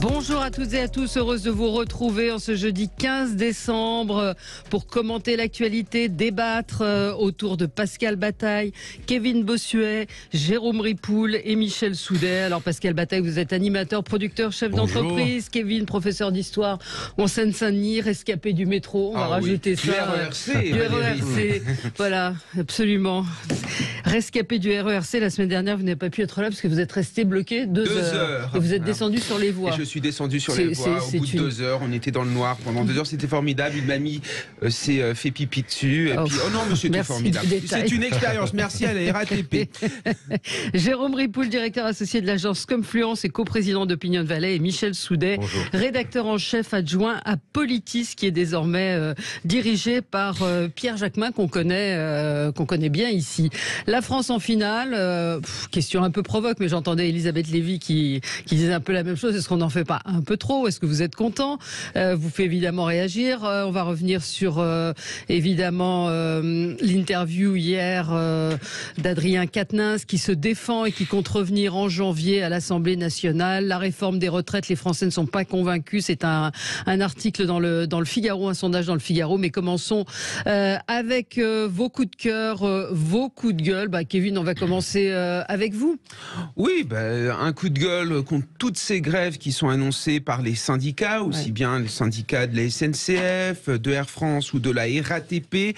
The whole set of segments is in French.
Bonjour à toutes et à tous, heureuse de vous retrouver en ce jeudi 15 décembre pour commenter l'actualité, débattre autour de Pascal Bataille, Kevin Bossuet, Jérôme Ripoul et Michel Soudet. Alors Pascal Bataille, vous êtes animateur, producteur, chef d'entreprise. Kevin, professeur d'histoire en Seine-Saint-Denis, rescapé du métro, on va rajouter ça. Du RERC, voilà, absolument. Rescapé du RERC, la semaine dernière, vous n'avez pas pu être là parce que vous êtes resté bloqué 2 heures. Et vous êtes descendu sur les voies. Je suis descendu sur les voies au bout de 2 heures. On était dans le noir pendant 2 heures. C'était formidable. Une mamie s'est fait pipi dessus. Et puis, oh non, mais c'était formidable. C'est une expérience. Merci à la RATP. Jérôme Ripoul, directeur associé de l'agence Comfluence et coprésident d'Opinion Valley, et Michel Soudet, bonjour, rédacteur en chef adjoint à Politis, qui est désormais dirigé par Pierre Jacquemin, qu'on connaît bien ici. La France en finale. Question un peu provoque, mais j'entendais Elisabeth Lévy qui disait un peu la même chose. Est-ce qu'on n'en fait pas un peu trop? Est-ce que vous êtes content? Vous fait évidemment réagir. On va revenir sur évidemment l'interview hier d'Adrien Quatennens qui se défend et qui compte revenir en janvier à l'Assemblée nationale. La réforme des retraites, les Français ne sont pas convaincus. C'est un article dans le Figaro, un sondage dans le Figaro. Mais commençons avec vos coups de cœur, vos coups de gueule. Kevin, on va commencer avec vous. Oui, un coup de gueule contre toutes ces grèves qui sont annoncées par les syndicats, aussi bien les syndicats de la SNCF, de Air France ou de la RATP,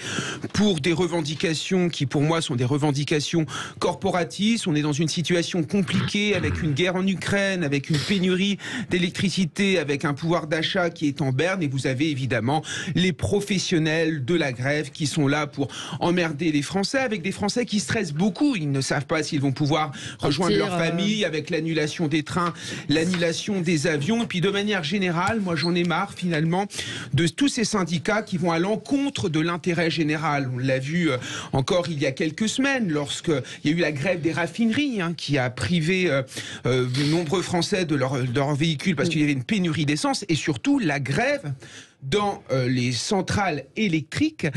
pour des revendications qui, pour moi, sont des revendications corporatistes. On est dans une situation compliquée avec une guerre en Ukraine, avec une pénurie d'électricité, avec un pouvoir d'achat qui est en berne. Et vous avez évidemment les professionnels de la grève qui sont là pour emmerder les Français, avec des Français qui stressent beaucoup. Ils ne savent pas s'ils vont pouvoir rejoindre leur famille, avec l'annulation des trains, l'annulation des avions. Et puis de manière générale, moi j'en ai marre finalement de tous ces syndicats qui vont à l'encontre de l'intérêt général. On l'a vu encore il y a quelques semaines lorsqu'il y a eu la grève des raffineries qui a privé de nombreux Français de leur véhicule parce qu'il y avait une pénurie d'essence, et surtout la grève dans les centrales électriques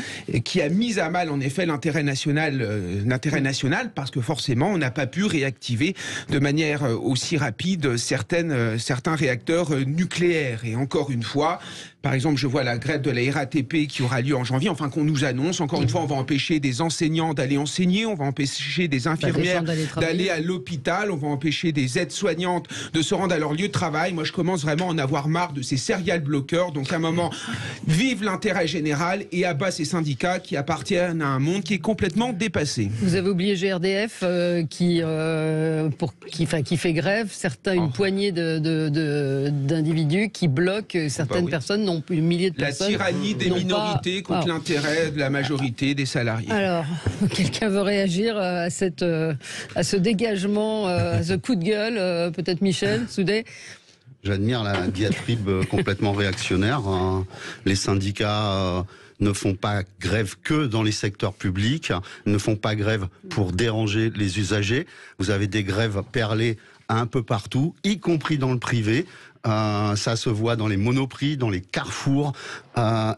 qui a mis à mal en effet l'intérêt national, parce que forcément on n'a pas pu réactiver de manière aussi rapide certains réacteurs nucléaires. Et encore une fois, par exemple, je vois la grève de la RATP qui aura lieu en janvier, enfin qu'on nous annonce. Encore une fois, on va empêcher des enseignants d'aller enseigner, on va empêcher des infirmières d'aller à l'hôpital, on va empêcher des aides-soignantes de se rendre à leur lieu de travail. Moi, je commence vraiment à en avoir marre de ces serial bloqueurs. Donc, à un moment, vive l'intérêt général et à bas ces syndicats qui appartiennent à un monde qui est complètement dépassé. Vous avez oublié GRDF qui fait grève, une poignée d'individus qui bloquent certaines personnes, non plus milliers de personnes. La tyrannie des minorités contre l'intérêt de la majorité des salariés. Alors, quelqu'un veut réagir à ce dégagement, à ce coup de gueule, peut-être Michel Soudet? J'admire la diatribe complètement réactionnaire. Les syndicats ne font pas grève que dans les secteurs publics, ne font pas grève pour déranger les usagers. Vous avez des grèves perlées un peu partout, y compris dans le privé. Ça se voit dans les monoprix, dans les carrefours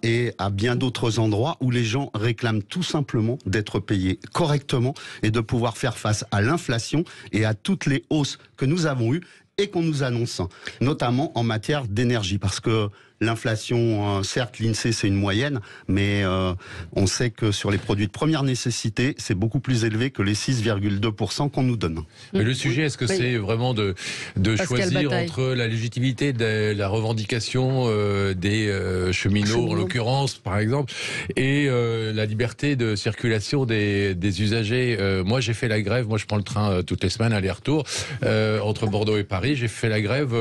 et à bien d'autres endroits où les gens réclament tout simplement d'être payés correctement et de pouvoir faire face à l'inflation et à toutes les hausses que nous avons eues et qu'on nous annonce, notamment en matière d'énergie. Parce que l'inflation, certes, l'INSEE, c'est une moyenne, mais on sait que sur les produits de première nécessité, c'est beaucoup plus élevé que les 6,2% qu'on nous donne. Mais le sujet, est-ce que c'est vraiment de choisir entre la légitimité de la revendication des cheminots, en l'occurrence, par exemple, et la liberté de circulation des usagers? Moi, j'ai fait la grève. Moi, je prends le train toutes les semaines, aller-retour, entre Bordeaux et Paris. J'ai fait la grève,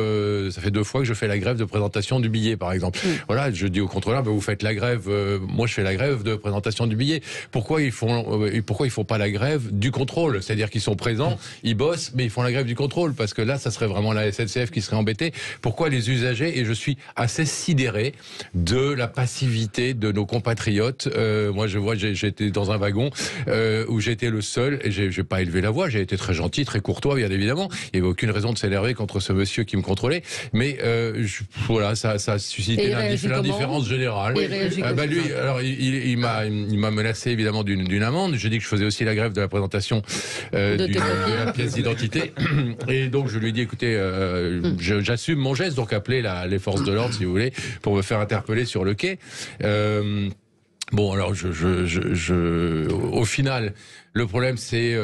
ça fait 2 fois que je fais la grève de présentation du billet, par exemple. Voilà, je dis au contrôleur, vous faites la grève, moi je fais la grève de présentation du billet. Pourquoi ils font pas la grève du contrôle? C'est-à-dire qu'ils sont présents, ils bossent, mais ils font la grève du contrôle, parce que là, ça serait vraiment la SNCF qui serait embêtée. Pourquoi les usagers? Et je suis assez sidéré de la passivité de nos compatriotes. Moi, je vois, j'étais dans un wagon où j'étais le seul, et j'ai pas élevé la voix, j'ai été très gentil, très courtois, bien évidemment. Il n'y avait aucune raison de s'énerver contre ce monsieur qui me contrôlait. Mais voilà, ça suscité l'indifférence générale. Lui, alors, il m'a menacé évidemment d'une amende. J'ai dit que je faisais aussi la grève de la présentation de la pièce d'identité. Et donc je lui ai dit, écoutez, j'assume mon geste, donc appelez les forces de l'ordre si vous voulez, pour me faire interpeller sur le quai. Bon, alors au final, le problème c'est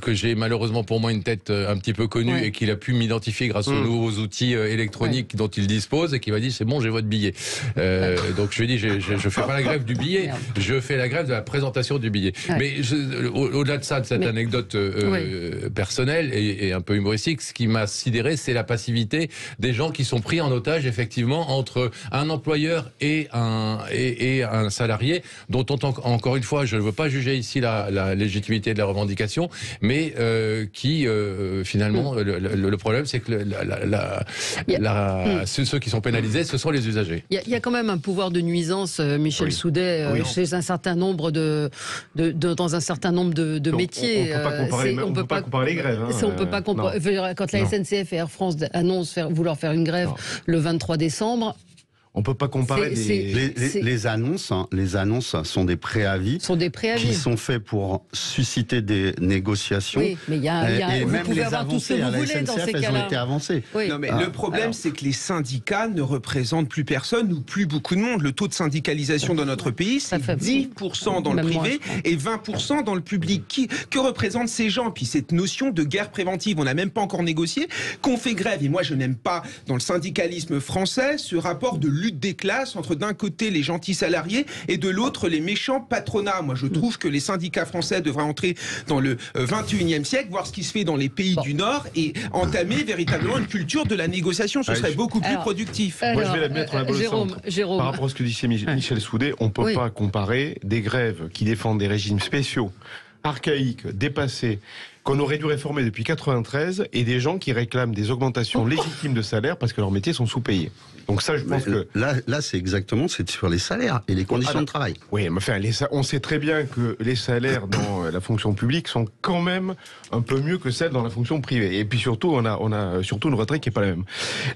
que j'ai malheureusement pour moi une tête un petit peu connue et qu'il a pu m'identifier grâce aux nouveaux outils électroniques dont il dispose et qui m'a dit c'est bon, j'ai votre billet. Donc je lui ai dit je fais pas la grève du billet, je fais la grève de la présentation du billet. Mais au-delà de ça, de cette anecdote personnelle et un peu humoristique, ce qui m'a sidéré, c'est la passivité des gens qui sont pris en otage effectivement entre un employeur et un salarié dont encore une fois, je ne veux pas juger ici la légitimité de la revendication, mais finalement, le problème, c'est que ceux qui sont pénalisés, ce sont les usagers. Il y a quand même un pouvoir de nuisance, Michel Soudet, chez un certain nombre dans un certain nombre de métiers. On ne peut pas comparer les grèves. On peut pas comparer. Quand la SNCF et Air France annoncent vouloir faire une grève le 23 décembre, on peut pas comparer les annonces. Les annonces sont des préavis. Qui sont faits pour susciter des négociations. Oui, mais vous pouvez avoir tout ce que vous voulez dans ces cas-là. Elles ont été avancées. Oui. Non, mais le problème, c'est que les syndicats ne représentent plus personne ou plus beaucoup de monde. Le taux de syndicalisation dans notre pays, c'est 10% dans le privé et 20% dans le public. Que représentent ces gens? Puis cette notion de guerre préventive, on n'a même pas encore négocié, qu'on fait grève. Et moi, je n'aime pas, dans le syndicalisme français, ce rapport de lutte des classes entre d'un côté les gentils salariés et de l'autre les méchants patronats. Moi je trouve que les syndicats français devraient entrer dans le 21e siècle, voir ce qui se fait dans les pays du Nord et entamer véritablement une culture de la négociation. Ce serait beaucoup plus productif. Moi je vais la mettre à Jérôme. Par rapport à ce que disait Michel Soudet, on ne peut pas comparer des grèves qui défendent des régimes spéciaux, archaïques, dépassés, qu'on aurait dû réformer depuis 93 et des gens qui réclament des augmentations légitimes de salaire parce que leurs métiers sont sous-payés. Donc ça, je pense que... Là c'est sur les salaires et les conditions de travail. Oui, mais enfin, on sait très bien que les salaires dans la fonction publique sont quand même un peu mieux que celles dans la fonction privée. Et puis surtout, on a surtout une retraite qui n'est pas la même.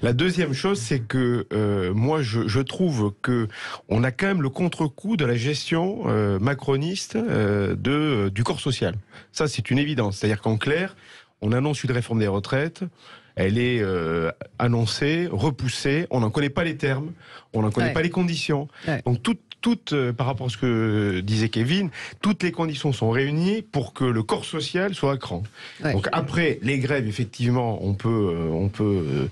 La deuxième chose, c'est que moi, je trouve que on a quand même le contre-coup de la gestion macroniste du corps social. Ça, c'est une évidence. C'est-à-dire qu'en clair, on annonce une réforme des retraites, elle est annoncée, repoussée, on n'en connaît pas les termes, on n'en connaît pas les conditions. Donc par rapport à ce que disait Kevin, toutes les conditions sont réunies pour que le corps social soit à cran. Donc après, les grèves, effectivement, on peut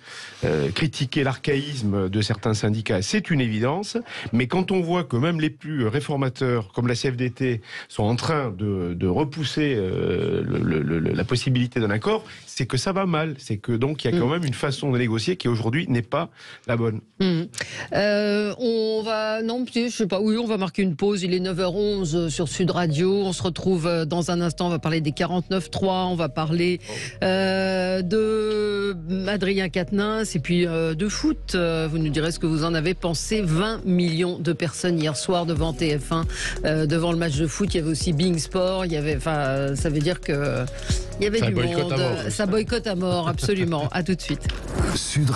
critiquer l'archaïsme de certains syndicats, c'est une évidence, mais quand on voit que même les plus réformateurs, comme la CFDT, sont en train de repousser la possibilité d'un accord, c'est que ça va mal, c'est que donc il y a quand même une façon de négocier qui aujourd'hui n'est pas la bonne. On va marquer une pause, il est 9h11 sur Sud Radio, on se retrouve dans un instant, on va parler des 49.3, on va parler de Adrien Quatennens et puis de foot, vous nous direz ce que vous en avez pensé. 20 millions de personnes hier soir devant TF1, devant le match de foot, il y avait aussi Being Sport, ça veut dire que il y avait du monde, ça boycotte à mort, absolument. À tout de suite. Sud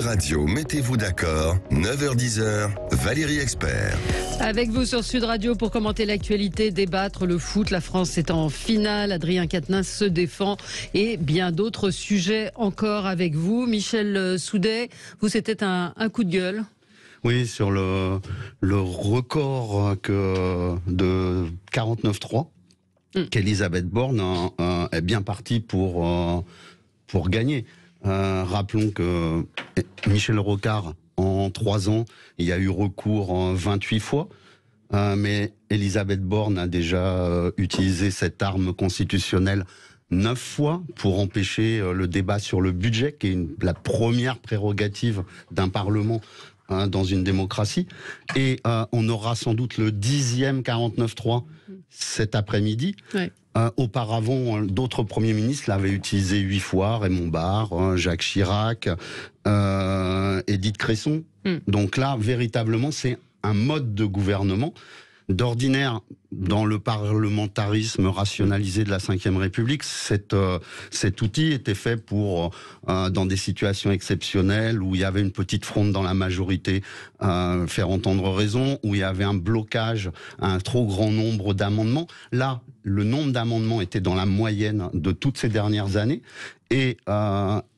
Radio, mettez-vous d'accord, 9h-10h, Valérie Expert. Avec vous sur Sud Radio pour commenter l'actualité, débattre le foot. La France est en finale, Adrien Quatennens se défend et bien d'autres sujets encore avec vous. Michel Soudet, vous c'était un coup de gueule. Oui, sur le record de 49.3 qu'Elisabeth Borne est bien partie pour gagner. Rappelons que Michel Rocard, en 3 ans, il y a eu recours 28 fois, mais Elisabeth Borne a déjà utilisé cette arme constitutionnelle 9 fois pour empêcher le débat sur le budget, qui est la première prérogative d'un Parlement dans une démocratie. Et on aura sans doute le 10e 49.3 cet après-midi. Ouais. Auparavant, d'autres premiers ministres l'avaient utilisé 8 fois, Raymond Barre, Jacques Chirac, Édith Cresson. Donc là, véritablement, c'est un mode de gouvernement. D'ordinaire, dans le parlementarisme rationalisé de la Ve République, cet outil était fait pour, dans des situations exceptionnelles où il y avait une petite fronde dans la majorité, faire entendre raison, où il y avait un blocage, un trop grand nombre d'amendements. Là, le nombre d'amendements était dans la moyenne de toutes ces dernières années. Et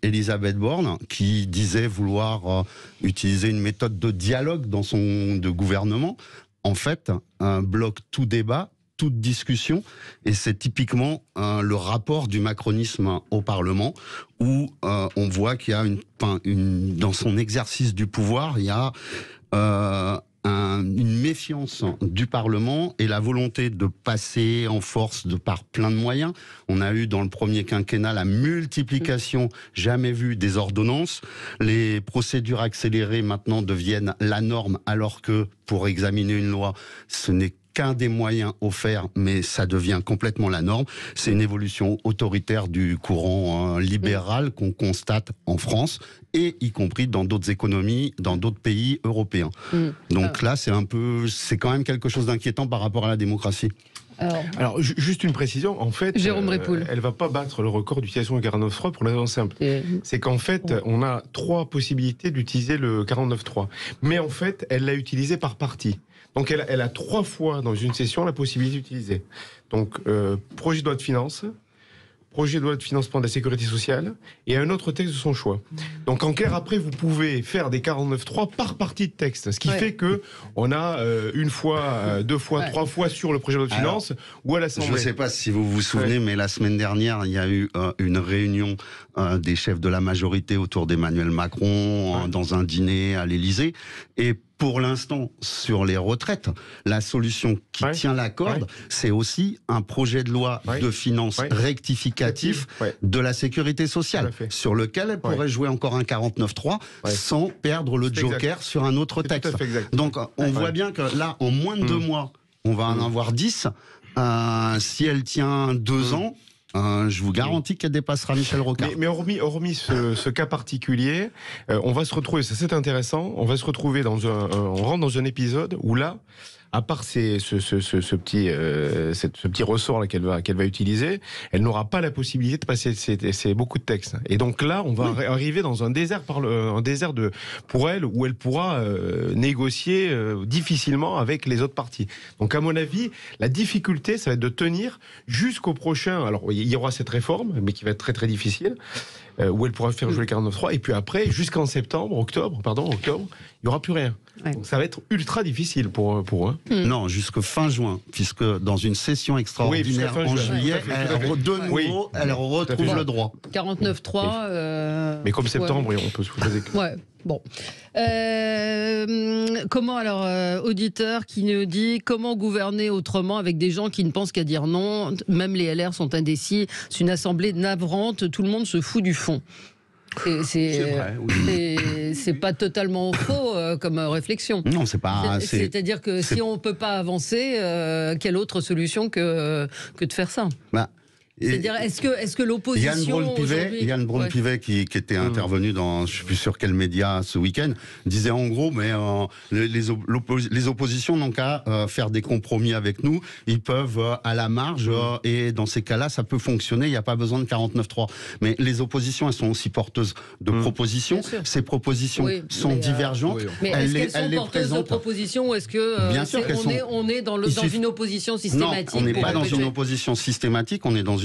Elisabeth Borne, qui disait vouloir utiliser une méthode de dialogue dans son gouvernement, en fait, bloque tout débat, toute discussion, et c'est typiquement le rapport du macronisme au Parlement, où on voit qu'il y a dans son exercice du pouvoir, il y a une méfiance du Parlement et la volonté de passer en force par plein de moyens. On a eu dans le premier quinquennat la multiplication jamais vue des ordonnances. Les procédures accélérées maintenant deviennent la norme, alors que pour examiner une loi, ce n'est qu'un des moyens offerts, mais ça devient complètement la norme. C'est une évolution autoritaire du courant libéral qu'on constate en France, et y compris dans d'autres économies, dans d'autres pays européens. Donc là, c'est quand même quelque chose d'inquiétant par rapport à la démocratie. Alors, juste une précision, en fait, Jérôme Ripoul. Elle va pas battre le record d'utilisation du 49.3 pour une raison simple. C'est qu'en fait, on a 3 possibilités d'utiliser le 49.3. Mais en fait, elle l'a utilisé par partie. Donc elle a 3 fois dans une session la possibilité d'utiliser. Donc, projet de loi de finances, projet de loi de financement de la sécurité sociale et un autre texte de son choix. Donc en clair, après, vous pouvez faire des 49.3 par partie de texte, ce qui fait que on a une fois, 2 fois, 3 fois sur le projet de loi de finances ou à l'Assemblée. Je ne sais pas si vous vous souvenez, mais la semaine dernière, il y a eu une réunion des chefs de la majorité autour d'Emmanuel Macron dans un dîner à l'Élysée, et pour l'instant, sur les retraites, la solution qui tient la corde, c'est aussi un projet de loi de finances rectificatif de la sécurité sociale, sur lequel elle pourrait jouer encore un 49.3 sans perdre le joker sur un autre texte. Donc on voit bien que là, en moins de 2 mois, on va en avoir 10. Si elle tient 2 ans, je vous garantis qu'elle dépassera Michel Rocard. Mais hormis ce cas particulier, on va se retrouver, ça c'est intéressant, on va se retrouver on rentre dans un épisode où là, à part ce petit ressort là qu'elle va utiliser, elle n'aura pas la possibilité de passer beaucoup de textes. Et donc là, on va arriver dans un désert pour elle, où elle pourra négocier difficilement avec les autres partis. Donc à mon avis, la difficulté, ça va être de tenir jusqu'au prochain. Alors il y aura cette réforme, mais qui va être très très difficile, où elle pourra faire jouer le 49.3, et puis après, jusqu'en octobre, il n'y aura plus rien. Donc ça va être ultra difficile pour eux. Non, jusque fin juin, puisque dans une session extraordinaire en juillet, elle retrouve le droit. 49.3. Mais comme septembre, on peut se poser. Bon. Comment alors, auditeur qui nous dit comment gouverner autrement avec des gens qui ne pensent qu'à dire non, même les LR sont indécis, c'est une assemblée navrante, tout le monde se fout du fond. C'est pas totalement faux comme réflexion. Non, c'est pas. C'est-à-dire que si on peut pas avancer, quelle autre solution que de faire ça? C'est-à-dire, est-ce que l'opposition Yann Braun-Pivet qui était intervenu dans, je ne sais plus sur quel média ce week-end, disait en gros, mais les oppositions n'ont qu'à faire des compromis avec nous, ils peuvent à la marge, et dans ces cas-là, ça peut fonctionner, il n'y a pas besoin de 49.3. Mais les oppositions, elles sont aussi porteuses de propositions. Ces propositions sont divergentes. Mais est-ce qu'elles sont porteuses de propositions, ou est-ce que on est dans une opposition systématique? Non, on n'est pas dans une opposition systématique, on est dans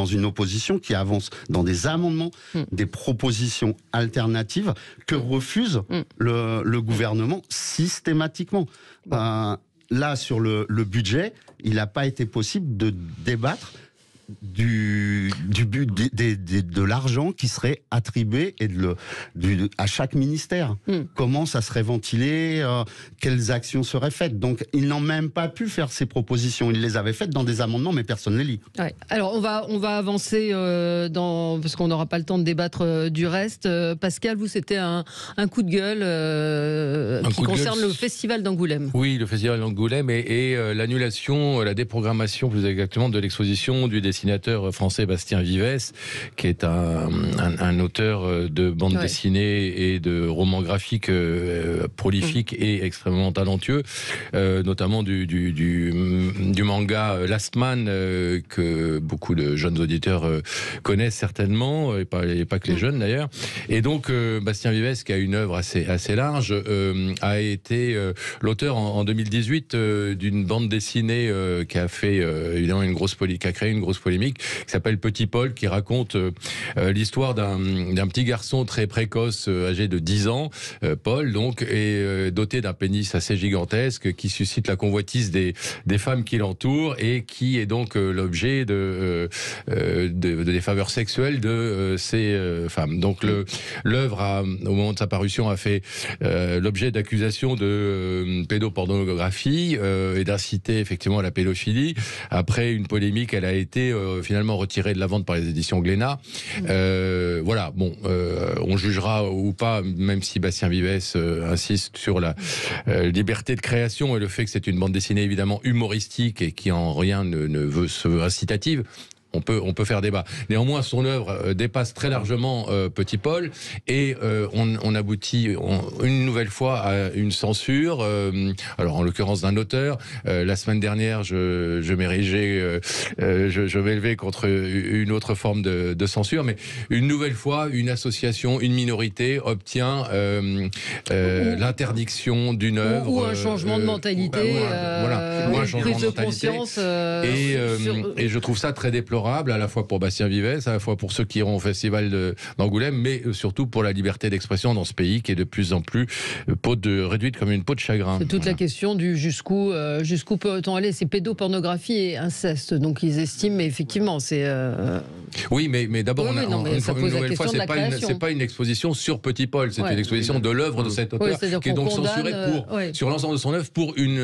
une opposition qui avance dans des amendements, des propositions alternatives que refuse le gouvernement systématiquement. Là, sur le budget, il n'a pas été possible de débattre de l'argent qui serait attribué à chaque ministère. Comment ça serait ventilé, quelles actions seraient faites. Donc, ils n'ont même pas pu faire ces propositions. Ils les avaient faites dans des amendements, mais personne ne les lit. Ouais. Alors, on va avancer parce qu'on n'aura pas le temps de débattre du reste. Pascal, vous, c'était un coup de gueule qui concerne le Festival d'Angoulême. Oui, le Festival d'Angoulême et l'annulation, la déprogrammation plus exactement de l'exposition du dessinateur français Bastien Vivès, qui est un auteur de bande dessinée et de romans graphiques prolifique et extrêmement talentueux, notamment du manga Last Man, que beaucoup de jeunes auditeurs connaissent certainement, et pas que les jeunes d'ailleurs. Et donc Bastien Vivès, qui a une œuvre assez large, a été l'auteur en 2018 d'une bande dessinée qui a fait évidemment qui a créé une grosse polémique, qui s'appelle Petit Paul, qui raconte l'histoire d'un petit garçon très précoce, âgé de 10 ans, Paul donc, et doté d'un pénis assez gigantesque, qui suscite la convoitise des femmes qui l'entourent et qui est donc l'objet des faveurs sexuelles de ces femmes. Donc l'œuvre, au moment de sa parution, a fait l'objet d'accusations de pédopornographie et d'inciter effectivement à la pédophilie. Après une polémique, elle a été finalement retirée de la vente par les éditions Glénat. Voilà, bon, on jugera ou pas, même si Bastien Vivès insiste sur la liberté de création et le fait que c'est une bande dessinée évidemment humoristique et qui en rien ne se veut incitative. On peut faire débat. Néanmoins, son œuvre dépasse très largement Petit Paul et on aboutit une nouvelle fois à une censure. Alors, en l'occurrence d'un auteur. La semaine dernière, je m'érigeais, je m'élevais contre une autre forme de censure, mais une nouvelle fois, une association, une minorité obtient l'interdiction d'une œuvre ou un changement de mentalité, ou un changement prise de conscience. Et je trouve ça très déplorable, à la fois pour Bastien Vivès, à la fois pour ceux qui iront au festival d'Angoulême, mais surtout pour la liberté d'expression dans ce pays qui est de plus en plus réduite comme une peau de chagrin. C'est toute la question du jusqu'où peut-on aller. C'est pédopornographie et inceste, donc ils estiment, mais effectivement c'est... Oui, mais d'abord, une nouvelle fois, c'est pas une exposition sur Petit Paul, c'est une exposition de l'œuvre de cet auteur, qui est donc censuré sur l'ensemble de son œuvre pour une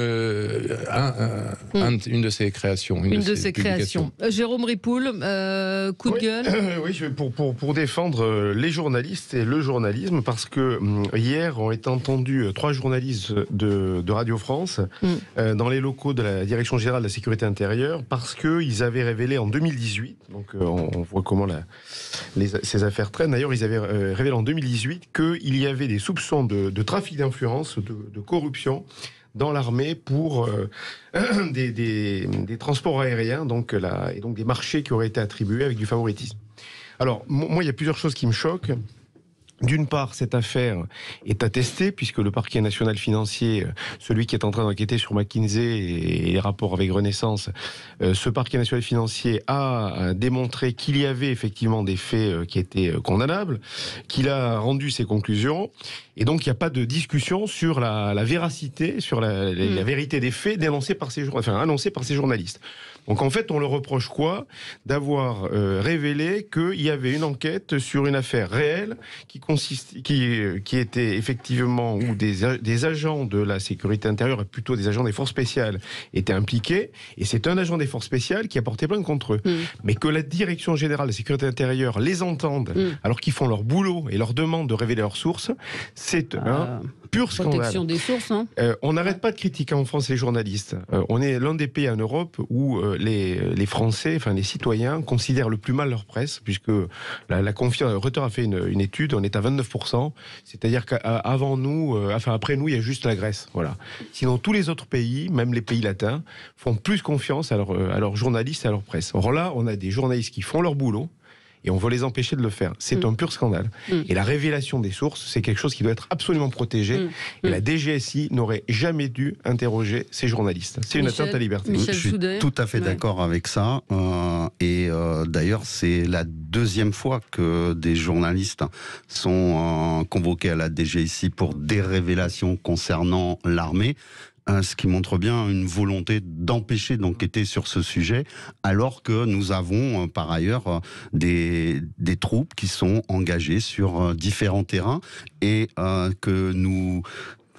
de ses créations. Une de ses créations. Jérôme Ripoul, coup de gueule. Oui, pour défendre les journalistes et le journalisme, parce que hier ont été entendus 3 journalistes de Radio France dans les locaux de la Direction Générale de la Sécurité Intérieure, parce qu'ils avaient révélé en 2018, donc on voit comment ces affaires traînent. D'ailleurs, ils avaient révélé en 2018 qu'il y avait des soupçons de trafic d'influence, de corruption dans l'armée pour des transports aériens, et donc des marchés qui auraient été attribués avec du favoritisme. Alors, moi, il y a plusieurs choses qui me choquent. D'une part, cette affaire est attestée, puisque le parquet national financier, celui qui est en train d'enquêter sur McKinsey et les rapports avec Renaissance, ce parquet national financier a démontré qu'il y avait effectivement des faits qui étaient condamnables, qu'il a rendu ses conclusions, et donc il n'y a pas de discussion sur la véracité, sur la vérité des faits annoncés par ces journalistes. Donc en fait, on leur reproche quoi? D'avoir révélé qu'il y avait une enquête sur une affaire réelle qui était effectivement où des agents de la sécurité intérieure, plutôt des agents des forces spéciales, étaient impliqués, et c'est un agent des forces spéciales qui a porté plainte contre eux. Mais que la Direction Générale de la Sécurité Intérieure les entende alors qu'ils font leur boulot et leur demande de révéler leurs sources, c'est un pur scandale. Protection des sources, hein. On n'arrête pas de critiquer en France les journalistes. On est l'un des pays en Europe où les Français, enfin les citoyens, considèrent le plus mal leur presse, puisque la confiance. Reuters a fait une étude, on est à 29%, c'est-à-dire qu'avant nous, après nous, il y a juste la Grèce. Voilà. Sinon, tous les autres pays, même les pays latins, font plus confiance à leurs journalistes et à leur presse. Or là, on a des journalistes qui font leur boulot, et on veut les empêcher de le faire. C'est un pur scandale. Et la révélation des sources, c'est quelque chose qui doit être absolument protégé. Et la DGSI n'aurait jamais dû interroger ces journalistes. C'est une atteinte à la liberté. Je suis tout à fait d'accord avec ça. D'ailleurs, c'est la deuxième fois que des journalistes sont convoqués à la DGSI pour des révélations concernant l'armée. Ce qui montre bien une volonté d'empêcher d'enquêter sur ce sujet, alors que nous avons par ailleurs des troupes qui sont engagées sur différents terrains et que nous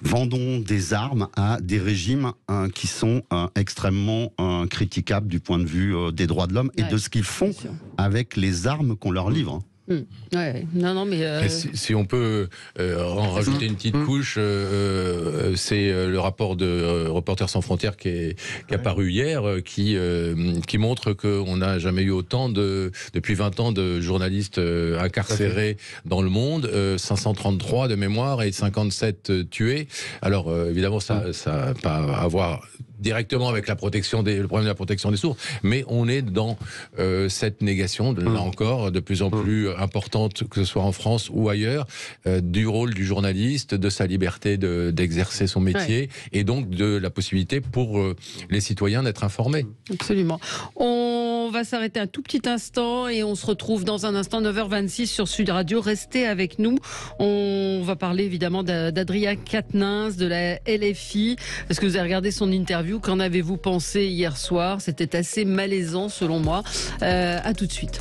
vendons des armes à des régimes qui sont extrêmement critiquables du point de vue des droits de l'homme et de ce qu'ils font avec les armes qu'on leur livre. Ouais. Non, mais si on peut en rajouter une petite couche, c'est le rapport de Reporters sans frontières qui a paru hier, qui montre qu'on n'a jamais eu autant depuis 20 ans de journalistes incarcérés dans le monde, 533 de mémoire et 57 tués. Alors évidemment, ça n'a pas à voir directement avec le problème de la protection des sources, mais on est dans cette négation, là encore, de plus en plus importante, que ce soit en France ou ailleurs, du rôle du journaliste, de sa liberté d'exercer son métier, et donc de la possibilité pour les citoyens d'être informés. Absolument. On va s'arrêter un tout petit instant et on se retrouve dans un instant, 9h26 sur Sud Radio. Restez avec nous. On va parler évidemment d'Adrien Quatennens, de la LFI. Est-ce que vous avez regardé son interview? Qu'en avez-vous pensé hier soir? C'était assez malaisant selon moi. À tout de suite.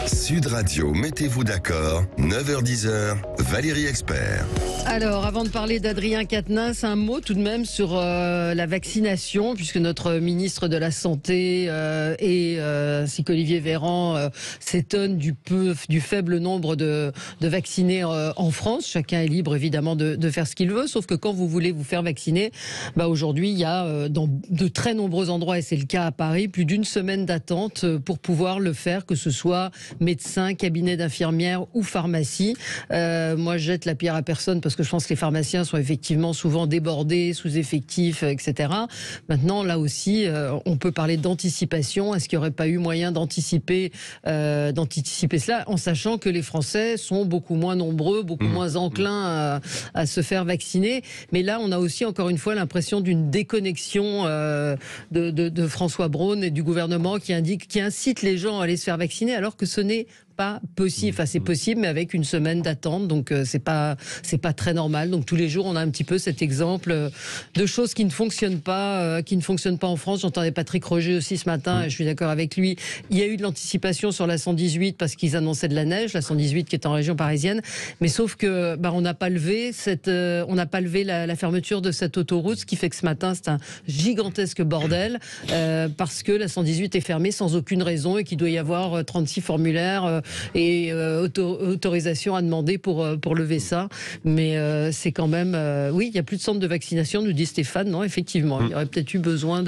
Sud Radio, mettez-vous d'accord, 9h-10h, Valérie Expert. Alors, avant de parler d'Adrien Quatennens, un mot tout de même sur la vaccination, puisque notre ministre de la Santé ainsi qu'Olivier Véran s'étonne du faible nombre de vaccinés en France. Chacun est libre évidemment de faire ce qu'il veut, sauf que quand vous voulez vous faire vacciner, aujourd'hui il y a dans de très nombreux endroits, et c'est le cas à Paris, plus d'une semaine d'attente pour pouvoir le faire, que ce soit médecin, cabinet d'infirmière ou pharmacie. Moi, je jette la pierre à personne parce que je pense que les pharmaciens sont effectivement souvent débordés, sous-effectifs, etc. Maintenant, là aussi, on peut parler d'anticipation. Est-ce qu'il n'y aurait pas eu moyen d'anticiper cela, en sachant que les Français sont beaucoup moins nombreux, beaucoup moins enclins à se faire vacciner. Mais là, on a aussi, encore une fois, l'impression d'une déconnexion de François Braun et du gouvernement qui incite les gens à aller se faire vacciner, alors que ce n'est pas possible. Enfin, c'est possible, mais avec une semaine d'attente, donc c'est pas très normal. Donc tous les jours, on a un petit peu cet exemple de choses qui ne fonctionnent pas en France. J'entendais Patrick Roger aussi ce matin, et je suis d'accord avec lui. Il y a eu de l'anticipation sur la 118 parce qu'ils annonçaient de la neige, la 118 qui est en région parisienne. Mais sauf que on n'a pas levé la fermeture de cette autoroute, ce qui fait que ce matin c'est un gigantesque bordel parce que la 118 est fermée sans aucune raison et qu'il doit y avoir 36 formulaires et autorisation à demander pour lever ça. Mais c'est quand même... oui, il n'y a plus de centre de vaccination, nous dit Stéphane. Non, effectivement, il y aurait peut-être eu besoin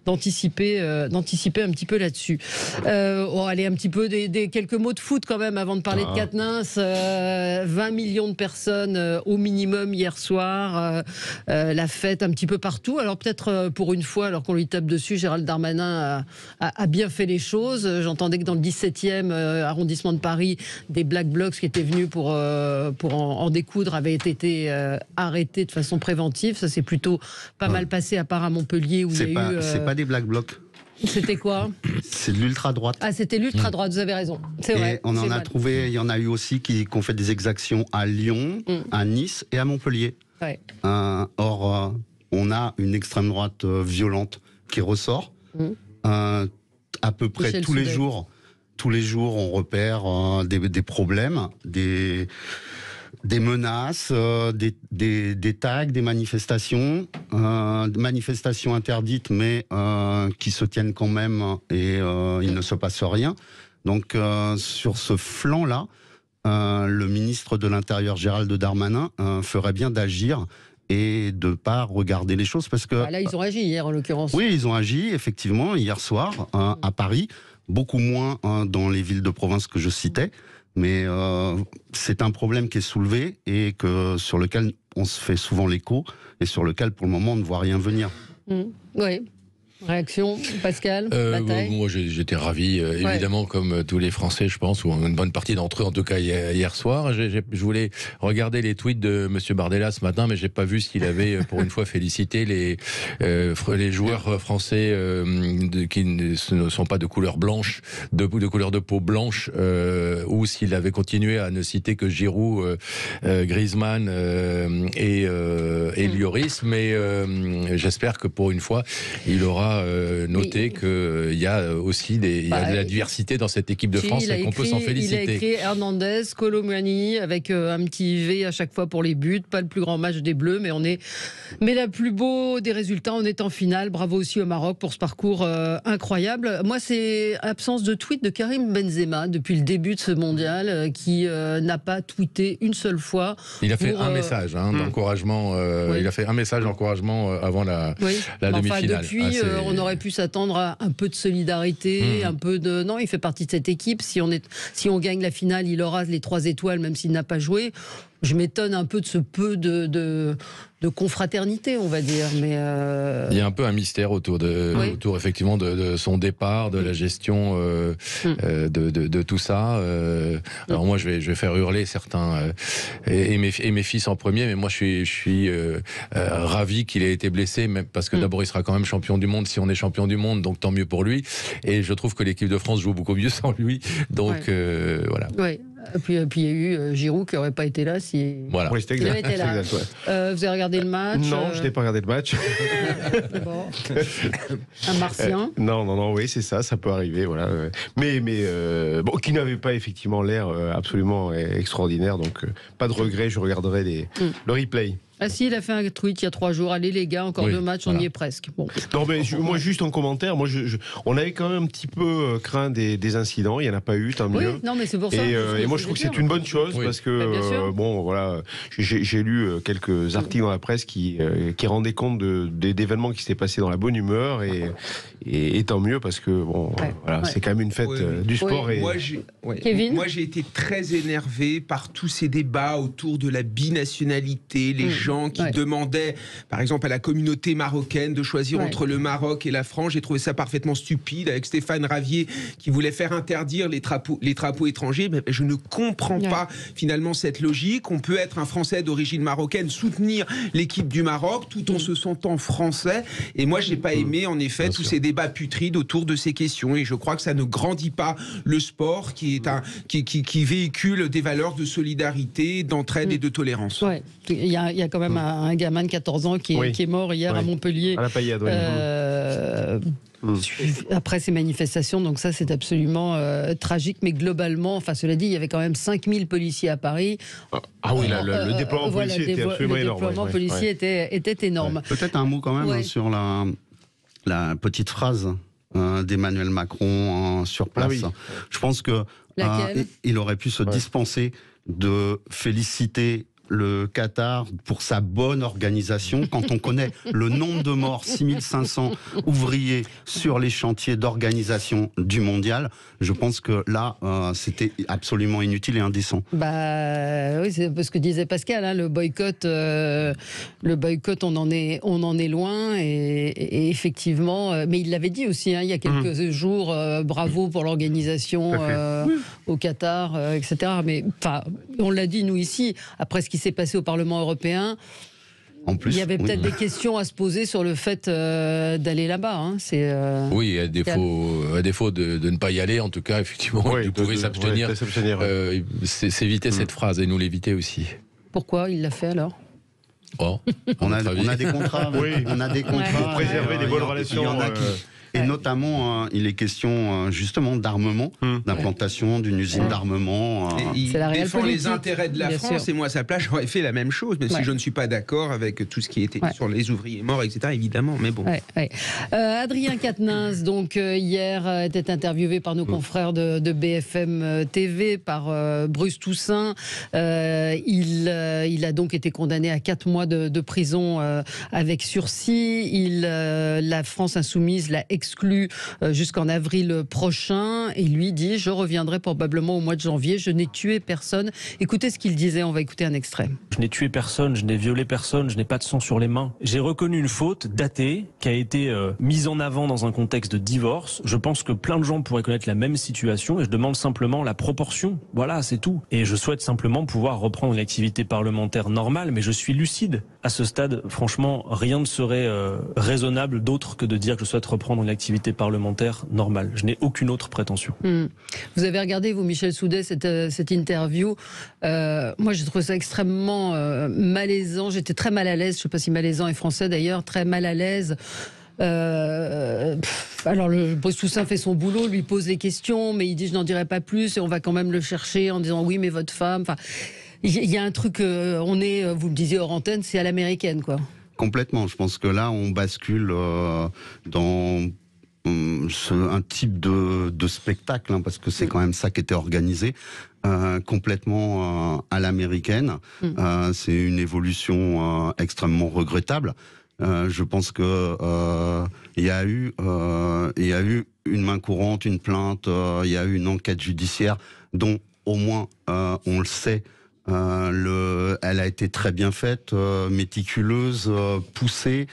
d'anticiper un petit peu là-dessus. Allez, un petit peu quelques mots de foot quand même avant de parler de Quatennens. 20 millions de personnes au minimum hier soir. La fête un petit peu partout. Alors peut-être pour une fois, alors qu'on lui tape dessus, Gérald Darmanin a bien fait les choses. J'entendais que dans le 17e arrondissement de Paris, des Black Blocs qui étaient venus pour en découdre avaient été arrêtés de façon préventive. Ça s'est plutôt pas mal passé, à part à Montpellier où il y a eu... C'est pas des Black Blocs. C'était quoi? C'est de l'ultra-droite. Ah, c'était l'ultra-droite, vous avez raison. C'est vrai. On en a trouvé, il y en a eu aussi qui ont fait des exactions à Lyon, à Nice et à Montpellier. Ouais. Or, on a une extrême droite violente qui ressort. À peu près Michel tous les jours. Tous les jours, on repère des problèmes, des menaces, des tags, des manifestations interdites, mais qui se tiennent quand même et il ne se passe rien. Donc, sur ce flanc-là, le ministre de l'Intérieur, Gérald Darmanin, ferait bien d'agir et de ne pas regarder les choses parce que... Là, ils ont agi hier, en l'occurrence. Oui, ils ont agi, effectivement, hier soir, à Paris. Beaucoup moins dans les villes de province que je citais, mais c'est un problème qui est soulevé et sur lequel on se fait souvent l'écho et sur lequel, pour le moment, on ne voit rien venir. Oui. Réaction, Pascal? Moi, j'étais ravi, évidemment, comme tous les Français, je pense, ou une bonne partie d'entre eux, en tout cas hier soir. Je voulais regarder les tweets de M. Bardella ce matin, mais j'ai pas vu s'il avait, pour une fois, félicité les joueurs français qui ne sont pas de couleur blanche, de couleur de peau blanche, ou s'il avait continué à ne citer que Giroud, Griezmann et Lloris. Mais j'espère que pour une fois, il aura pas noter qu'il y a aussi de la diversité dans cette équipe de France et qu'on peut s'en féliciter. Il a écrit Hernandez, Colomani, avec un petit V à chaque fois pour les buts. Pas le plus grand match des Bleus, mais la plus beau des résultats, on est en finale. Bravo aussi au Maroc pour ce parcours incroyable. Moi, c'est absence de tweet de Karim Benzema depuis le début de ce mondial, qui n'a pas tweeté une seule fois. Il a fait un message d'encouragement. Il a fait un message d'encouragement avant la demi-finale. Depuis, on aurait pu s'attendre à un peu de solidarité, un peu de... Non, il fait partie de cette équipe. Si on gagne la finale, il aura les 3 étoiles, même s'il n'a pas joué. Je m'étonne un peu de ce peu de confraternité, on va dire. Mais il y a un peu un mystère autour effectivement de son départ, de la gestion de tout ça. Alors moi, je vais faire hurler certains et mes fils en premier, mais moi je suis ravi qu'il ait été blessé, même parce que d'abord il sera quand même champion du monde si on est champion du monde, donc tant mieux pour lui. Et je trouve que l'équipe de France joue beaucoup mieux sans lui. Donc voilà. Ouais. Puis il y a eu Giroud qui n'aurait pas été là si voilà. Oui, c'était exact. Été là. Vous avez regardé le match? Non, je n'ai pas regardé le match. Bon. Un Martien? Non, oui, c'est ça peut arriver, voilà. Mais qui n'avait pas effectivement l'air absolument extraordinaire, donc pas de regret, je regarderai le replay. Ah si, il a fait un tweet il y a 3 jours. Allez les gars, encore 2 matchs, on y est presque. Bon. Non mais moi juste en commentaire, on avait quand même un petit peu craint des incidents. Il n'y en a pas eu, tant mieux. Non mais c'est pour ça. Et moi je trouve que c'est une bonne chose parce que j'ai lu quelques articles dans la presse qui rendaient compte d'événements qui s'étaient passés dans la bonne humeur et tant mieux parce que c'est quand même une fête du sport. Et... Kevin, moi j'ai été très énervé par tous ces débats autour de la binationalité, les gens qui demandaient, par exemple, à la communauté marocaine de choisir entre le Maroc et la France. J'ai trouvé ça parfaitement stupide, avec Stéphane Ravier qui voulait faire interdire les drapeaux étrangers. Mais je ne comprends pas finalement cette logique. On peut être un Français d'origine marocaine, soutenir l'équipe du Maroc tout en se sentant français. Et moi, j'ai pas aimé en effet tous ces débats putrides autour de ces questions. Et je crois que ça ne grandit pas le sport, qui véhicule des valeurs de solidarité, d'entraide et de tolérance. Ouais. Il y a quand même un gamin de 14 ans qui est mort hier à Montpellier. À la Paillade, après ces manifestations, donc ça c'est absolument tragique, mais globalement, cela dit, il y avait quand même 5000 policiers à Paris. Le déploiement policier était absolument énorme. Le déploiement policier était énorme. Peut-être un mot quand même sur la petite phrase d'Emmanuel Macron sur place. Je pense que il aurait pu se dispenser de féliciter le Qatar pour sa bonne organisation, quand on connaît le nombre de morts, 6500 ouvriers sur les chantiers d'organisation du mondial. Je pense que là, c'était absolument inutile et indécent. Oui, c'est ce que disait Pascal, le boycott, on en est loin, et effectivement, mais il l'avait dit aussi, il y a quelques jours, bravo pour l'organisation au Qatar, etc. Mais on l'a dit nous ici, après ce qui s'est passé au Parlement européen, en plus, il y avait peut-être des questions à se poser sur le fait d'aller là-bas. Oui, à défaut de ne pas y aller, en tout cas, effectivement, vous pouvez s'abstenir. S'éviter cette phrase et nous l'éviter aussi. Pourquoi il l'a fait alors ? On a des contrats. On a des contrats pour préserver des bonnes relations. Et notamment, il est question justement d'armement, d'implantation d'une usine d'armement. Il défend les intérêts de la France, et moi à sa place j'aurais fait la même chose, même si je ne suis pas d'accord avec tout ce qui était sur les ouvriers morts, etc. évidemment, mais bon. Adrien Quatennens, donc hier, était interviewé par nos confrères de BFM TV, par Bruce Toussaint. Il a donc été condamné à 4 mois de prison avec sursis. La France insoumise l'a exclu jusqu'en avril prochain, et lui dit: je reviendrai probablement au mois de janvier, je n'ai tué personne. Écoutez ce qu'il disait, on va écouter un extrait. Je n'ai tué personne, je n'ai violé personne, je n'ai pas de sang sur les mains. J'ai reconnu une faute datée qui a été mise en avant dans un contexte de divorce. Je pense que plein de gens pourraient connaître la même situation, et je demande simplement la proportion. Voilà, c'est tout. Et je souhaite simplement pouvoir reprendre une activité parlementaire normale, mais je suis lucide. À ce stade, franchement, rien ne serait raisonnable d'autre que de dire que je souhaite reprendre une activité parlementaire normale. Je n'ai aucune autre prétention. Vous avez regardé, vous, Michel Soudet, cette interview. Moi, j'ai trouvé ça extrêmement malaisant. J'étais très mal à l'aise. Je ne sais pas si malaisant est français d'ailleurs. Très mal à l'aise. Alors le Brice Toussaint fait son boulot, lui pose les questions, mais il dit je n'en dirai pas plus et on va quand même le chercher en disant oui mais votre femme. Enfin, il y a un truc, vous me disiez hors antenne, c'est à l'américaine quoi. Complètement. Je pense que là on bascule dans un type de spectacle, hein, parce que c'est quand même ça qui était organisé. Complètement à l'américaine. C'est une évolution extrêmement regrettable. Je pense que il y a eu une main courante, une plainte, il y a eu une enquête judiciaire dont au moins on le sait. Elle a été très bien faite, méticuleuse, poussée.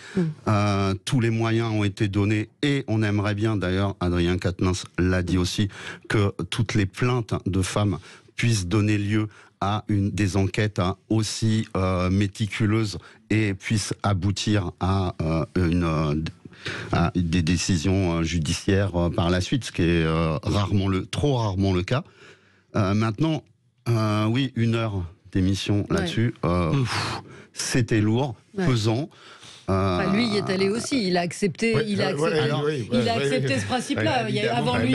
Tous les moyens ont été donnés et on aimerait bien, d'ailleurs, Adrien Quatennens l'a dit aussi, que toutes les plaintes de femmes puissent donner lieu à des enquêtes aussi méticuleuses et puissent aboutir à des décisions judiciaires par la suite, ce qui est trop rarement le cas. Maintenant, oui, 1 heure d'émission là-dessus, c'était lourd, pesant. Lui y est allé aussi, il a accepté, ce principe-là. Avant lui, il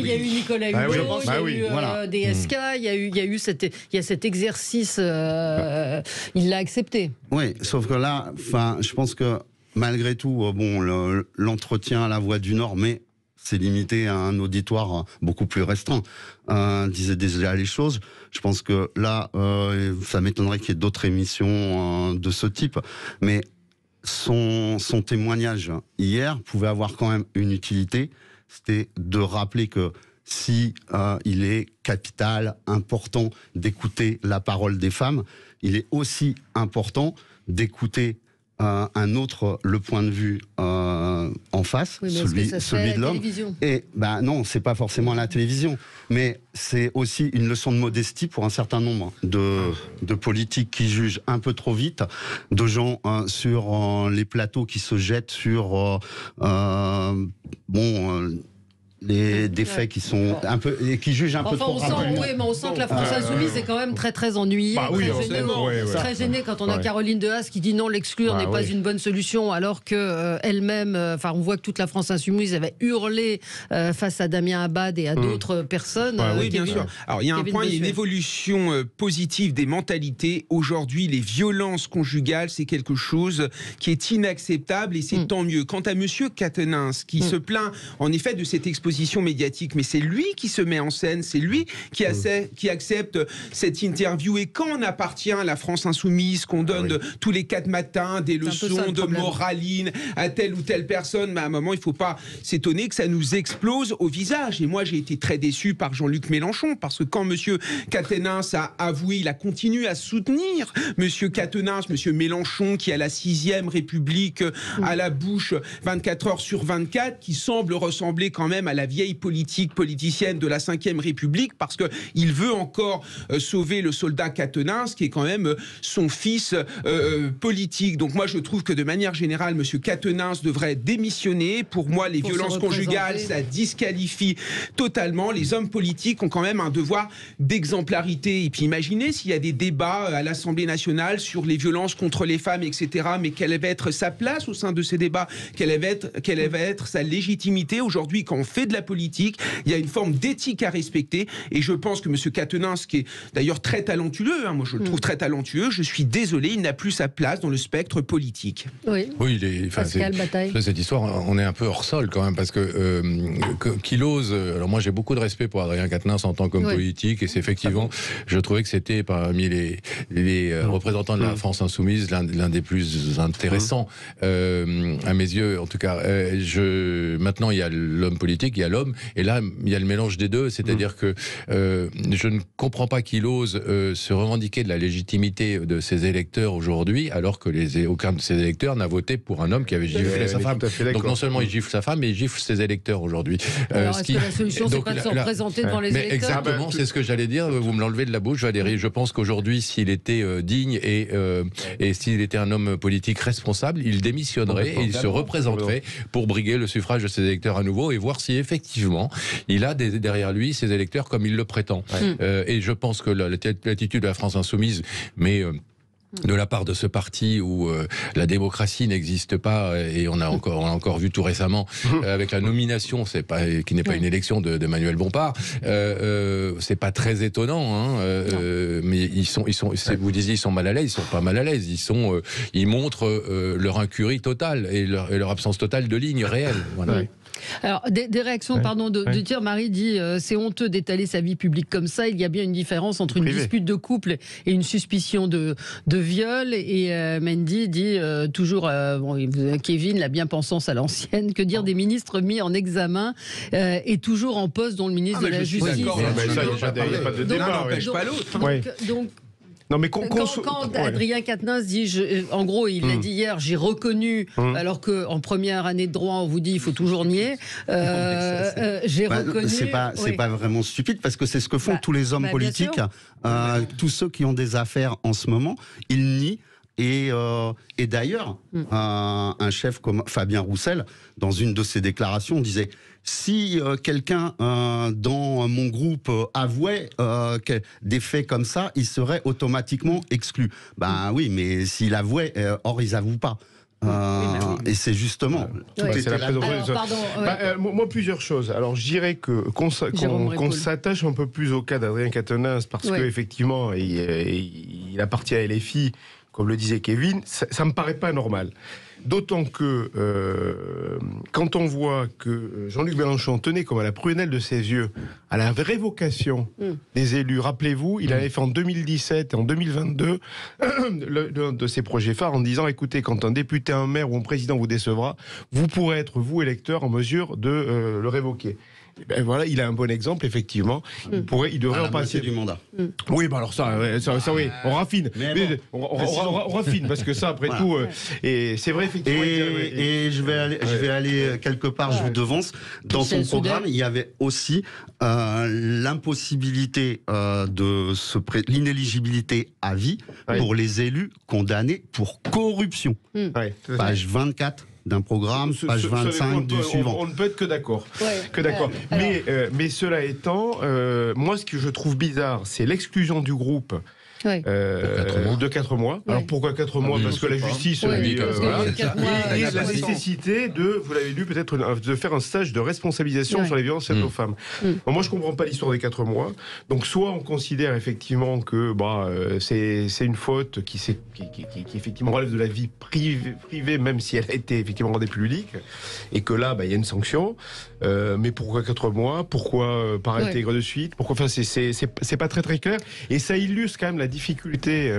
y a eu Nicolas Hulot, il y a eu DSK, il y a cet exercice, il l'a accepté. Oui, sauf que là, je pense que malgré tout, l'entretien à la Voix du Nord, mais c'est limité à un auditoire beaucoup plus restreint, disait déjà les choses. Je pense que là, ça m'étonnerait qu'il y ait d'autres émissions de ce type. Mais son témoignage hier pouvait avoir quand même une utilité. C'était de rappeler que si il est capital, important d'écouter la parole des femmes, il est aussi important d'écouter le point de vue en face, celui de l'homme. Et non, c'est pas forcément à la télévision, mais c'est aussi une leçon de modestie pour un certain nombre de politiques qui jugent un peu trop vite, de gens sur les plateaux qui se jettent sur des faits qui sont un peu et qui jugent un peu trop. On sent que la France Insoumise est quand même très ennuyée, très gênée quand on a Caroline De Haas qui dit non, l'exclure n'est pas une bonne solution, alors que elle-même, on voit que toute la France Insoumise avait hurlé face à Damien Abad et à d'autres personnes. Oui, bien sûr. Alors il y a un point, il y a une évolution positive des mentalités. Aujourd'hui, les violences conjugales, c'est quelque chose qui est inacceptable et c'est tant mieux. Quant à Monsieur Quatennens, qui se plaint en effet de cette exposition médiatique, mais c'est lui qui se met en scène, c'est lui qui accepte cette interview. Et quand on appartient à la France Insoumise, qu'on donne tous les 4 matins des leçons de moraline à telle ou telle personne, à un moment il ne faut pas s'étonner que ça nous explose au visage. Et moi j'ai été très déçu par Jean-Luc Mélenchon, parce que quand Monsieur Quatennens a avoué, il a continué à soutenir Monsieur Quatennens, Monsieur Mélenchon, qui a la 6e République à la bouche 24 heures sur 24, qui semble ressembler quand même à la vieille politicienne de la 5e République, parce qu'il veut encore sauver le soldat Quatennens, qui est quand même son fils politique. Donc moi je trouve que de manière générale, Monsieur Quatennens devrait démissionner. Pour moi, les violences conjugales, ça disqualifie totalement. Les hommes politiques ont quand même un devoir d'exemplarité. Et puis imaginez s'il y a des débats à l'Assemblée nationale sur les violences contre les femmes, etc. Mais quelle va être sa place au sein de ces débats? Quelle va être sa légitimité? Aujourd'hui, quand on fait de la politique, il y a une forme d'éthique à respecter, et je pense que M. Quatennens, qui est d'ailleurs très talentueux, moi je le trouve très talentueux, je suis désolé, il n'a plus sa place dans le spectre politique. Oui, Pascal Bataille. Cette histoire, on est un peu hors sol quand même, parce qu'il ose. Alors moi j'ai beaucoup de respect pour Adrien Quatennens en tant qu'homme politique, et c'est effectivement, je trouvais que c'était parmi les représentants de la France Insoumise l'un des plus intéressants à mes yeux, en tout cas. Maintenant il y a l'homme politique, il y a l'homme, et là il y a le mélange des deux, c'est-à-dire que je ne comprends pas qu'il ose se revendiquer de la légitimité de ses électeurs aujourd'hui, alors que aucun de ses électeurs n'a voté pour un homme qui avait giflé sa femme. Donc non seulement il gifle sa femme, mais il gifle ses électeurs aujourd'hui. Alors est-ce que la solution, c'est pas de se représenter devant les électeurs? Exactement, c'est ce que j'allais dire, vous me l'enlevez de la bouche, Valérie. Je pense qu'aujourd'hui, s'il était digne et s'il était un homme politique responsable, il démissionnerait et il se représenterait pour briguer le suffrage de ses électeurs à nouveau et voir si effectivement il a derrière lui ses électeurs comme il le prétend. Et je pense que l'attitude de la France Insoumise, mais de la part de ce parti où la démocratie n'existe pas, et on a encore vu tout récemment avec la nomination, qui n'est pas une élection de Manuel Bompard, c'est pas très étonnant, mais vous disiez ils sont mal à l'aise, ils sont pas mal à l'aise, ils montrent leur incurie totale et leur absence totale de ligne réelle. Voilà. Ouais. Alors, des réactions, pardon, de dire, Marie dit, c'est honteux d'étaler sa vie publique comme ça, il y a bien une différence entre une dispute de couple et une suspicion de viol, et Mendy dit, toujours, Kevin, la bien-pensance à l'ancienne, que dire des ministres mis en examen et toujours en poste, dont le ministre de la Justice. Il n'y a pas de débat. n'empêche pas l'autre. Donc, non, mais quand Adrien Quatennens dit, en gros, il l'a dit hier, j'ai reconnu, alors qu'en première année de droit, on vous dit il faut toujours nier, j'ai reconnu... C'est pas vraiment stupide, parce que c'est ce que font tous les hommes politiques, tous ceux qui ont des affaires en ce moment, ils nient. Et d'ailleurs, un chef comme Fabien Roussel, dans une de ses déclarations, disait: si quelqu'un dans mon groupe avouait des faits comme ça, il serait automatiquement exclu. Ben oui, mais s'il avouait, or ils avouent pas. Et c'est justement... moi, plusieurs choses. Alors, je dirais qu'on s'attache un peu plus au cas d'Adrien Quatennens, parce qu'effectivement, il appartient à LFI, comme le disait Kevin, ça me paraît pas normal. D'autant que quand on voit que Jean-Luc Mélenchon tenait comme à la prunelle de ses yeux à la révocation des élus, rappelez-vous, il avait fait en 2017 et en 2022 l'un de ses projets phares en disant: écoutez, quand un député, un maire ou un président vous décevra, vous pourrez être, vous électeurs, en mesure de le révoquer. Ben voilà, il a un bon exemple, effectivement. Il devrait en passer du mandat. Oui, bah alors ça oui, on raffine. On raffine, parce que ça, après tout, et c'est vrai, effectivement. Et je vais aller quelque part, je vous devance. Dans son programme, il y avait aussi l'impossibilité l'inéligibilité à vie pour les élus condamnés pour corruption. Page 24. D'un programme, page 25 du suivant. On ne peut être que d'accord. Mais cela étant, moi, ce que je trouve bizarre, c'est l'exclusion du groupe. De 4 mois. Alors pourquoi 4 mois? Parce que la justice et la nécessité de, vous l'avez lu peut-être, de faire un stage de responsabilisation sur les violences faites aux femmes. Bon, moi je comprends pas l'histoire des 4 mois. Donc soit on considère effectivement que c'est une faute qui effectivement relève de la vie privée, même si elle a été effectivement rendue publique, et que là il y a une sanction. Mais pourquoi 4 mois? Pourquoi pas intégrer de suite? Pourquoi? Enfin, c'est pas très très clair, et ça illustre quand même la difficulté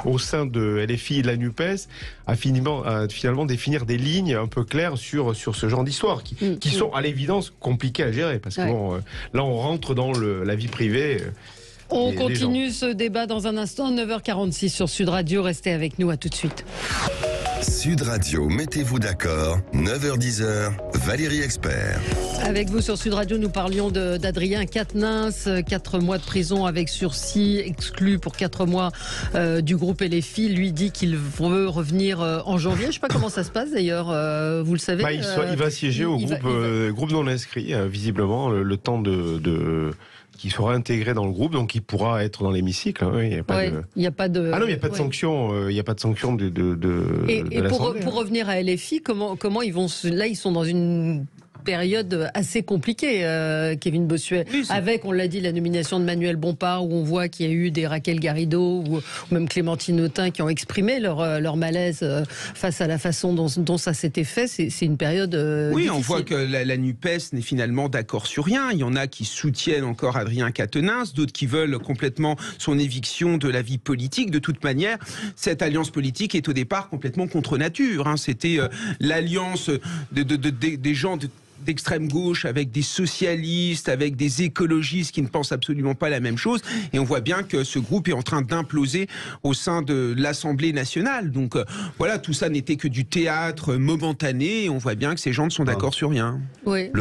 au sein de LFI et de la NUPES à finalement définir des lignes un peu claires sur ce genre d'histoires qui sont à l'évidence compliquées à gérer, parce que là on rentre dans la vie privée. On continue ce débat dans un instant, 9h46 sur Sud Radio. Restez avec nous, à tout de suite. Sud Radio, mettez-vous d'accord, 9h-10h, Valérie Expert. Avec vous sur Sud Radio, nous parlions d'Adrien Quatennens, 4 mois de prison avec sursis, exclu pour 4 mois du groupe LFI. Lui dit qu'il veut revenir en janvier. Je ne sais pas comment ça se passe d'ailleurs, vous le savez. Il va siéger au groupe non inscrit, visiblement, le temps qui sera intégré dans le groupe, donc il pourra être dans l'hémicycle. Il n'y a pas de... Ah non, il n'y a pas de sanction. Il n'y a pas de sanction de pour revenir à LFI, comment ils vont... Là, ils sont dans une période assez compliquée, Kevin Bossuet, avec, on l'a dit, la nomination de Manuel Bompard, où on voit qu'il y a eu des Raquel Garrido ou même Clémentine Autain qui ont exprimé leur malaise face à la façon dont ça s'était fait. C'est une période difficile. On voit que la NUPES n'est finalement d'accord sur rien. Il y en a qui soutiennent encore Adrien Quatennens, d'autres qui veulent complètement son éviction de la vie politique. De toute manière, cette alliance politique est au départ complètement contre nature. C'était l'alliance des gens d'extrême gauche avec des socialistes, avec des écologistes qui ne pensent absolument pas la même chose, et on voit bien que ce groupe est en train d'imploser au sein de l'Assemblée nationale. Donc voilà, tout ça n'était que du théâtre momentané, et on voit bien que ces gens ne sont d'accord sur rien. Oui.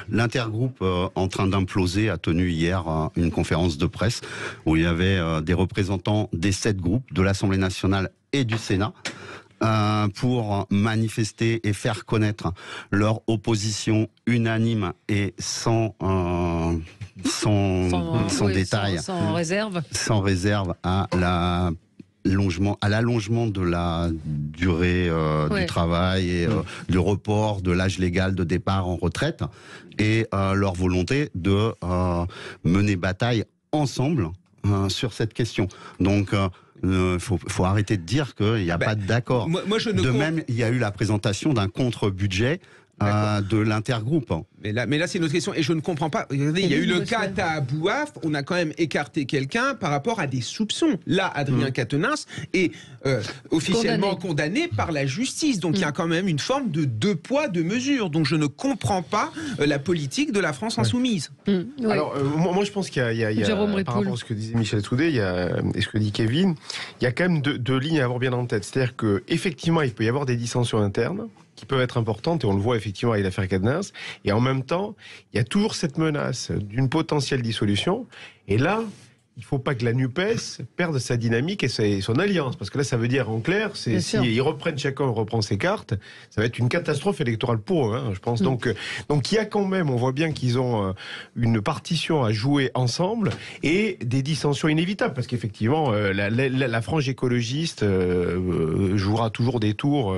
L'intergroupe en train d'imploser a tenu hier une conférence de presse où il y avait des représentants des 7 groupes de l'Assemblée nationale et du Sénat pour manifester et faire connaître leur opposition unanime et sans détail, sans réserve, à la l'allongement de la durée du travail et du report de l'âge légal de départ en retraite, et leur volonté de mener bataille ensemble sur cette question. Donc, faut arrêter de dire qu'il n'y a pas d'accord. De même, il y a eu la présentation d'un contre-budget de l'intergroupe. Mais là, c'est une autre question. Et je ne comprends pas. Regardez, il y a eu le cas Tahabouaf. On a quand même écarté quelqu'un par rapport à des soupçons. Là, Adrien Quatennens est officiellement condamné par la justice. Donc, il y a quand même une forme de deux poids, deux mesures. Donc, je ne comprends pas la politique de la France insoumise. Alors, moi, je pense qu'il y a par rapport à ce que disait Michel Soudé et ce que dit Kevin, il y a quand même deux lignes à avoir bien en tête. C'est-à-dire qu'effectivement, il peut y avoir des dissensions internes qui peuvent être importantes, et on le voit effectivement avec l'affaire Quatennens, et en même temps, il y a toujours cette menace d'une potentielle dissolution, et là, il ne faut pas que la NUPES perde sa dynamique et son alliance, parce que là, ça veut dire en clair, s'ils reprennent, chacun reprend ses cartes, ça va être une catastrophe électorale pour eux, je pense. Donc il y a quand même, on voit bien qu'ils ont une partition à jouer ensemble et des dissensions inévitables, parce qu'effectivement, la frange écologiste jouera toujours des tours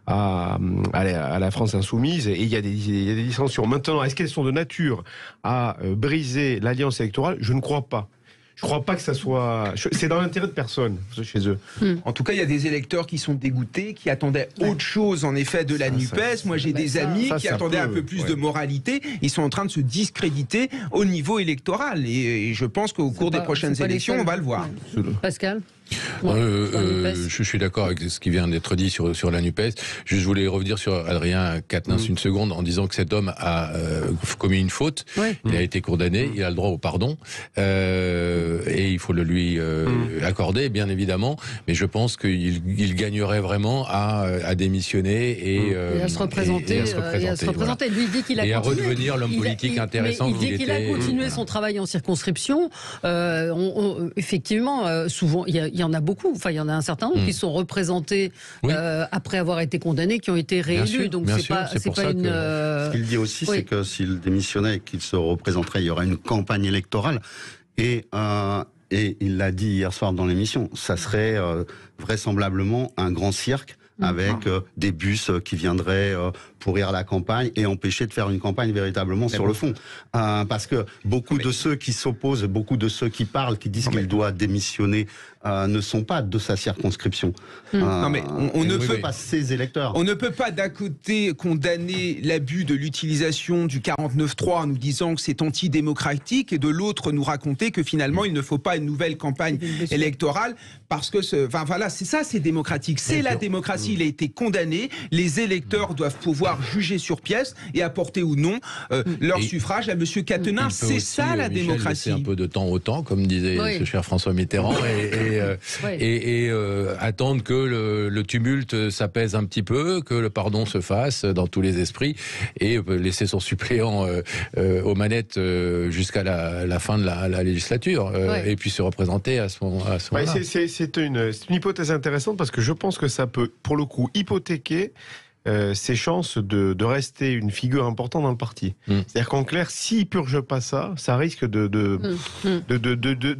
à la France insoumise, et il y a des dissensions. Maintenant, est-ce qu'elles sont de nature à briser l'alliance électorale ? Je ne crois pas. Je ne crois pas que ça soit... C'est dans l'intérêt de personne, chez eux. En tout cas, il y a des électeurs qui sont dégoûtés, qui attendaient autre chose, en effet, de la NUPES. Moi, j'ai des amis qui attendaient un peu plus de moralité. Ils sont en train de se discréditer au niveau électoral. Et je pense qu'au cours des prochaines élections, on va le voir. Pascal ? Je suis d'accord avec ce qui vient d'être dit sur la NUPES. Je voulais revenir sur Adrien Quatennens une seconde en disant que cet homme a commis une faute. Il a été condamné, il a le droit au pardon, et il faut le lui accorder, bien évidemment. Mais je pense qu'il gagnerait vraiment à démissionner et à se représenter. Voilà. Lui, il dit qu'il a et continué. à redevenir l'homme politique intéressant qu'il était. Il dit qu'il a continué son travail en circonscription. Effectivement, souvent, il y en a beaucoup. Enfin, il y en a un certain nombre qui sont représentés après avoir été condamnés, qui ont été réélus. Donc c'est pas une. Ce qu'il dit aussi, c'est que s'il démissionnait et qu'il se représenterait, il y aurait une campagne électorale. Et il l'a dit hier soir dans l'émission, ça serait vraisemblablement un grand cirque avec des bus qui viendraient pourrir la campagne et empêcher de faire une campagne véritablement sur le fond. Parce que beaucoup de ceux qui s'opposent, beaucoup de ceux qui parlent, qui disent qu'il doit démissionner, ne sont pas de sa circonscription. Non mais on ne peut pas ses électeurs. On ne peut pas d'un côté condamner l'abus de l'utilisation du 49.3 en nous disant que c'est antidémocratique, et de l'autre nous raconter que finalement il ne faut pas une nouvelle campagne électorale parce que c'est démocratique, c'est la démocratie. Il a été condamné, les électeurs doivent pouvoir juger sur pièce et apporter ou non leur suffrage à Monsieur Quatennens. C'est ça la démocratie. C'est un peu de temps au temps, comme disait ce cher François Mitterrand, et attendre que le tumulte s'apaise un petit peu, que le pardon se fasse dans tous les esprits, et laisser son suppléant aux manettes jusqu'à la fin de la législature, et puis se représenter à ce moment-là. C'est une hypothèse intéressante, parce que je pense que ça peut, pour le coup, hypothéquer ses chances de rester une figure importante dans le parti. C'est-à-dire qu'en clair, s'il purge pas ça risque de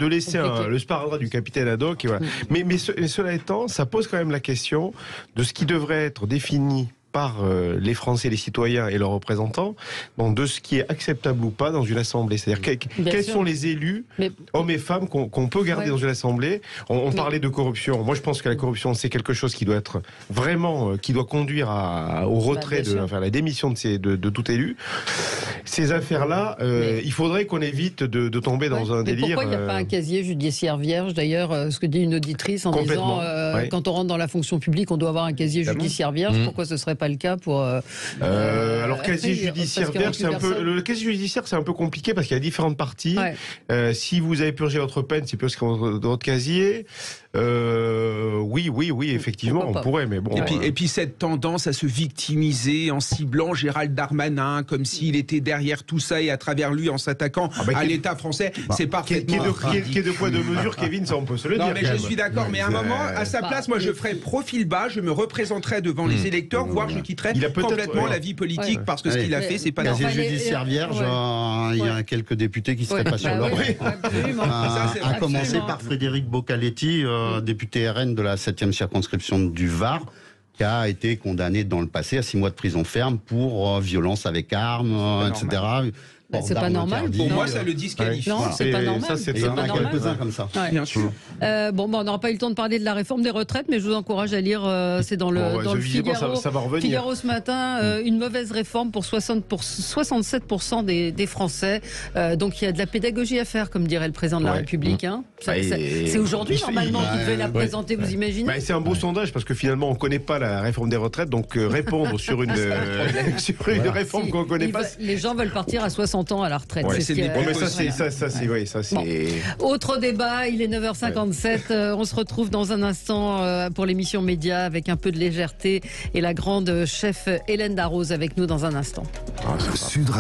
laisser le sparadrap du capitaine Haddock. Et voilà. Mais cela étant, ça pose quand même la question de ce qui devrait être défini par les Français, les citoyens et leurs représentants, de ce qui est acceptable ou pas dans une assemblée. C'est-à-dire quels sont les élus, hommes et femmes, qu'on peut garder dans une assemblée. On parlait de corruption. Moi, je pense que la corruption, c'est quelque chose qui doit être vraiment, qui doit conduire au retrait, à la démission de tout élu. Ces affaires-là, il faudrait qu'on évite de tomber dans un délire. Pourquoi il n'y a pas un casier judiciaire vierge, d'ailleurs, ce que dit une auditrice en disant quand on rentre dans la fonction publique, on doit avoir un casier judiciaire vierge. Pourquoi ce serait pas le cas pour alors casier judiciaire vierge, le casier judiciaire, c'est un peu compliqué parce qu'il y a différentes parties. Si vous avez purgé votre peine, c'est plus que votre casier. Oui, effectivement, on pourrait, mais bon. Et puis cette tendance à se victimiser en ciblant Gérald Darmanin comme s'il était derrière tout ça, et à travers lui en s'attaquant à l'État français, c'est parfaitement... Qui est de poids de mesure, Kevin, ça on peut se le dire. Non, mais je suis d'accord, mais à un moment, à sa place, moi je ferais profil bas, je me représenterais devant les électeurs, voir voir, je quitterai Il a peut-être, complètement ouais. la vie politique parce que ce qu'il a fait, c'est pas Casier normal. judiciaire vierge, il y a quelques députés qui seraient pas sur leur rang. Ça, c'est À commencer absolument. par Frédéric Boccaletti, député RN de la 7e circonscription du Var, qui a été condamné dans le passé à 6 mois de prison ferme pour violence avec arme, etc. Bah, c'est pas normal. Pour moi, ça le disqualifie. Non, c'est pas normal. Ça, c'est Et il y en pas a normal. quelques-uns comme ça. Ouais. Bien sûr. On n'aura pas eu le temps de parler de la réforme des retraites, mais je vous encourage à lire, c'est dans le, Bon, dans le visiblement, Figaro. ça va revenir. Figaro ce matin, une mauvaise réforme pour 67% des Français. Donc il y a de la pédagogie à faire, comme dirait le président de la Ouais. République. Hein. Et- C'est aujourd'hui normalement qu'il devait la Ouais. présenter, vous imaginez? Bah, c'est un beau sondage parce que finalement on connaît pas la réforme des retraites, donc répondre sur une réforme qu'on connaît pas. Les gens veulent partir à 60 ans à la retraite. Ouais, c'est ce c'est qui des est- Bon, mais ça c'est voilà. ça c'est ouais, ça c'est Bon. Autre débat, il est 9h57. On se retrouve dans un instant pour l'émission Média avec un peu de légèreté et la grande chef Hélène Darroze avec nous dans un instant. Sud